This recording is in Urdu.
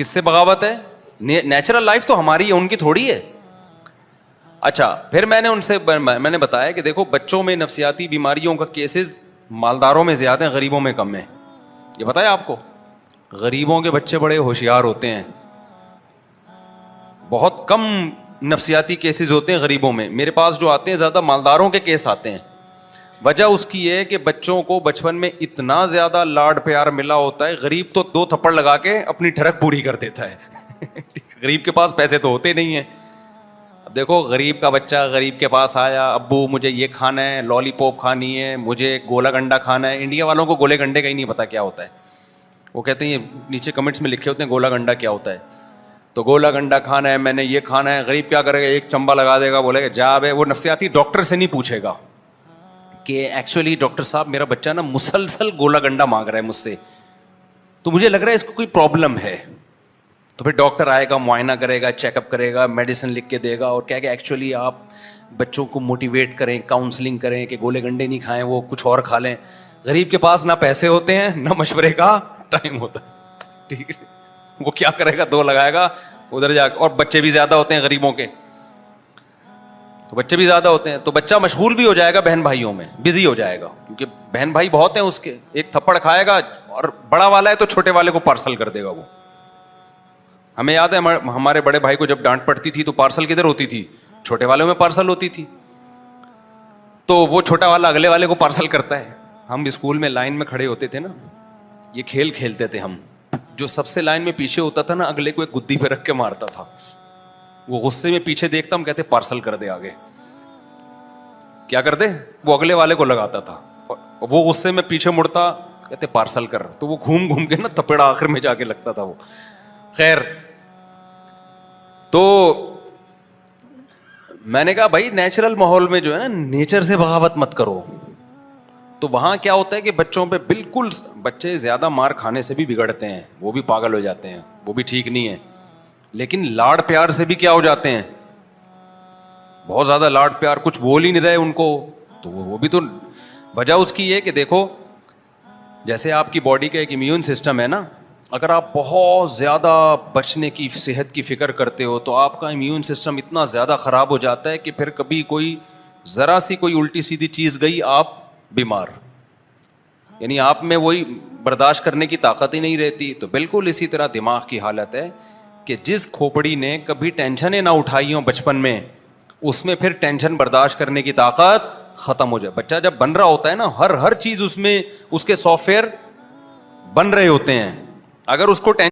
کس سے بغاوت ہے؟ نیچرل لائف تو ہماری ہے، ان کی تھوڑی ہے. اچھا پھر میں نے بتایا کہ دیکھو بچوں میں نفسیاتی بیماریوں کا کیسز مالداروں میں زیادہ ہیں، غریبوں میں کم ہے. یہ بتایا آپ کو؟ غریبوں کے بچے بڑے ہوشیار ہوتے ہیں، بہت کم نفسیاتی کیسز ہوتے ہیں غریبوں میں. میرے پاس جو آتے ہیں زیادہ مالداروں کے کیس آتے ہیں. وجہ اس کی ہے کہ بچوں کو بچپن میں اتنا زیادہ لاڈ پیار ملا ہوتا ہے، غریب تو 2 تھپڑ لگا کے اپنی ٹھڑک پوری کر دیتا ہے. غریب کے پاس پیسے تو ہوتے نہیں ہیں. اب دیکھو غریب کا بچہ غریب کے پاس آیا، ابو مجھے یہ کھانا ہے، لالی پاپ کھانی ہے، مجھے گولا گنڈا کھانا ہے. انڈیا والوں کو گولے گنڈے کا ہی نہیں پتا کیا ہوتا ہے. وہ کہتے ہیں نیچے کمنٹس میں لکھے ہوتے ہیں گولا گنڈا کیا ہوتا ہے. تو گولا گنڈا کھانا ہے، میں نے یہ کھانا ہے. غریب کیا کرے گا؟ ایک چمبا لگا دے گا، بولے گا جا بے. وہ نفسیاتی ڈاکٹر سے نہیں پوچھے گا کہ ایکچولی ڈاکٹر صاحب میرا بچہ نا مسلسل گولا گنڈا مانگ رہا ہے مجھ سے، تو مجھے لگ رہا ہے اس کو کوئی پرابلم ہے. تو پھر ڈاکٹر آئے گا، معائنہ کرے گا، چیک اپ کرے گا، میڈیسن لکھ کے دے گا اور کہے گا ایکچولی آپ بچوں کو موٹیویٹ کریں، کاؤنسلنگ کریں کہ گولے گنڈے نہیں کھائیں، وہ کچھ اور کھا لیں. غریب کے پاس نہ پیسے ہوتے ہیں نہ مشورے کا ٹائم ہوتا ہے. ٹھیک ہے، وہ کیا کرے گا؟ 2 لگائے گا ادھر جا کے. اور بچے بھی زیادہ ہوتے ہیں غریبوں کے، تو بچے بھی زیادہ ہوتے ہیں تو بچہ مشغول بھی ہو جائے گا بہن بھائیوں میں، بزی ہو جائے گا کیونکہ بہن بھائی بہت ہیں اس کے. ایک تھپڑ کھائے گا اور بڑا والا ہے تو چھوٹے والے کو پارسل کر دے گا. وہ ہمیں یاد ہے ہمارے بڑے بھائی کو جب ڈانٹ پڑتی تھی تو پارسل کدھر ہوتی تھی؟ چھوٹے والوں میں پارسل ہوتی تھی. تو وہ چھوٹا والا اگلے والے کو پارسل کرتا ہے. ہم اسکول میں لائن میں کھڑے ہوتے تھے نا، یہ کھیل کھیلتے تھے ہم. جو سب سے لائن میں پیچھے ہوتا تھا نا، اگلے کو ایک گدی پہ رکھ کے مارتا تھا. وہ غصے میں پیچھے دیکھتا، ہم کہتے پارسل کر دے آگے. کیا کر دے؟ وہ اگلے والے کو لگاتا تھا. وہ غصے میں پیچھے مڑتا، کہتے پارسل کر. تو وہ گھوم گھوم کے نا تپڑا آخر میں جا کے لگتا تھا. وہ خیر، تو میں نے کہا بھائی نیچرل ماحول میں جو ہے نا، نیچر سے بغاوت مت کرو. تو وہاں کیا ہوتا ہے کہ بچوں پہ بالکل، بچے زیادہ مار کھانے سے بھی بگڑتے ہیں، وہ بھی پاگل ہو جاتے ہیں، وہ بھی ٹھیک نہیں ہے. لیکن لاڈ پیار سے بھی کیا ہو جاتے ہیں؟ بہت زیادہ لاڈ پیار، کچھ بول ہی نہیں رہے ان کو، تو وہ بھی تو وجہ اس کی ہے کہ دیکھو جیسے آپ کی باڈی کا ایک امیون سسٹم ہے نا، اگر آپ بہت زیادہ بچنے کی، صحت کی فکر کرتے ہو تو آپ کا امیون سسٹم اتنا زیادہ خراب ہو جاتا ہے کہ پھر کبھی کوئی ذرا سی کوئی الٹی سیدھی چیز گئی آپ بیمار. یعنی آپ میں وہی برداشت کرنے کی طاقت ہی نہیں رہتی. تو بالکل اسی طرح دماغ کی حالت ہے کہ جس کھوپڑی نے کبھی ٹینشنیں نہ اٹھائی ہوں بچپن میں، اس میں پھر ٹینشن برداشت کرنے کی طاقت ختم ہو جائے. بچہ جب بن رہا ہوتا ہے نا، ہر چیز اس میں اس کے سافٹ ویئر بن رہے ہوتے ہیں. اگر اس کو